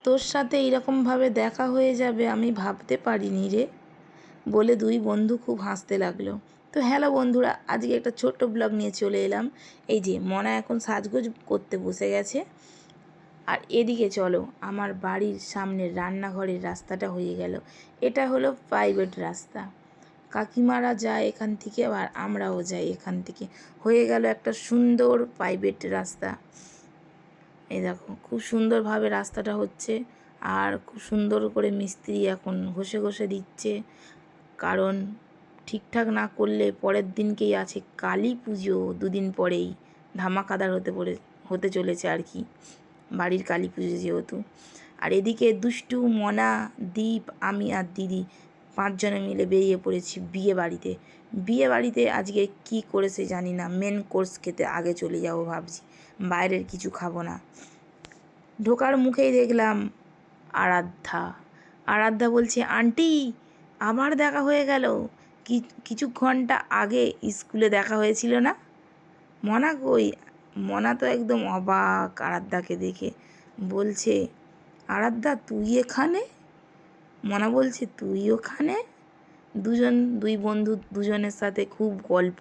তোর সাথে এইরকমভাবে দেখা হয়ে যাবে আমি ভাবতে পারিনি রে, বলে দুই বন্ধু খুব হাসতে লাগলো। তো হ্যালো বন্ধুরা, আজকে একটা ছোট্ট ব্লগ নিয়ে চলে এলাম। এই যে মনা এখন সাজগোজ করতে বসে গেছে। আর এদিকে চলো, আমার বাড়ির সামনের রান্নাঘরের রাস্তাটা হয়ে গেল। এটা হলো প্রাইভেট রাস্তা, কাকিমারা যায় এখান থেকে, আবার আমরাও যাই এখান থেকে। হয়ে গেল একটা সুন্দর প্রাইভেট রাস্তা। এই দেখো খুব সুন্দরভাবে রাস্তাটা হচ্ছে, আর খুব সুন্দর করে মিস্ত্রি এখন ঘষে ঘষে দিচ্ছে, কারণ ঠিকঠাক না করলে পরের দিনকেই আছে কালী পুজো, দুদিন পরেই ধামাকাদার হতে চলেছে আর কি, বাড়ির কালী পুজো যেহেতু। আর এদিকে দুষ্টু, মনা, দীপ, আমি আর দিদি 5 জনে মিলে বেরিয়ে পড়েছি বিয়ে বাড়িতে আজকে কি করেছে জানি না, মেন কোর্স খেতে আগে চলে যাবো ভাবছি, বাইরের কিছু খাবো না। ঢোকার মুখেই দেখলাম আরাধ্যা বলছে, আন্টি আবার দেখা হয়ে গেল, কিছু ঘন্টা আগে স্কুলে দেখা হয়েছিল না? মনা কই? মনা তো একদম অবাক আরাধ্যাকে দেখে, বলছে, আরাধ্যা তুই এখানে? মনা বলছে, তুই ওখানে? দুই বন্ধু দুজনের সাথে খুব গল্প,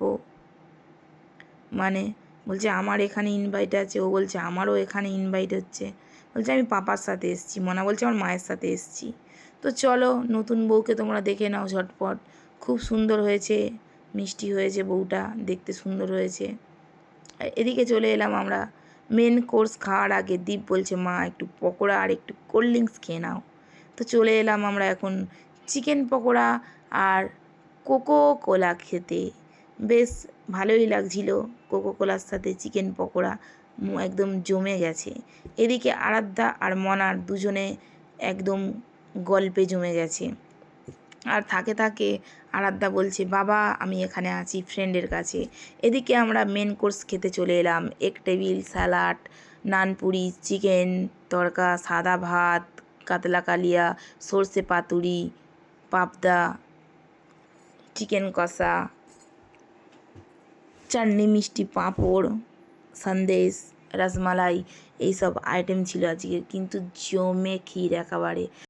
মানে বলছে আমার এখানে ইনভাইট আছে, ও বলছে আমারও এখানে ইনভাইট হচ্ছে। বলছে আমি পাপার সাথে এসেছি, মনা বলছে আমার মায়ের সাথে এসেছি। তো চলো নতুন বউকে তোমরা দেখে নাও ঝটপট, খুব সুন্দর হয়েছে, মিষ্টি হয়েছে বউটা, দেখতে সুন্দর হয়েছে। এদিকে চলে এলাম আমরা মেন কোর্স খাওয়ার আগে। দীপ বলছে, মা একটু পকোড়া আর একটু কোল্ড ড্রিঙ্কস খেয়ে নাও। তো চলে এলাম আমরা এখন চিকেন পকোড়া আর কোকো কোলা খেতে। বেশ ভালোই লাগছিল কোকো কোলার সাথে চিকেন পকোড়া, একদম জমে গেছে। এদিকে আরাধ্যা আর মনার দুজনে একদম গল্পে জমে গেছে। আর থাকে আরাধ্যা বলছে, বাবা আমি এখানে আছি ফ্রেন্ডের কাছে। এদিকে আমরা মেন কোর্স খেতে চলে এলাম, এক টেবিল স্যালাড, নানপুরি, চিকেন তড়কা, সাদা ভাত, কাতলা কালিয়া, সর্ষে পাতুরি, পাবদা, চিকেন কষা, চাটনি, মিষ্টি, পাঁপড়, সন্দেশ, রসমালাই, এইসব আইটেম ছিল আজকে, কিন্তু জমে ক্ষীর একেবারে।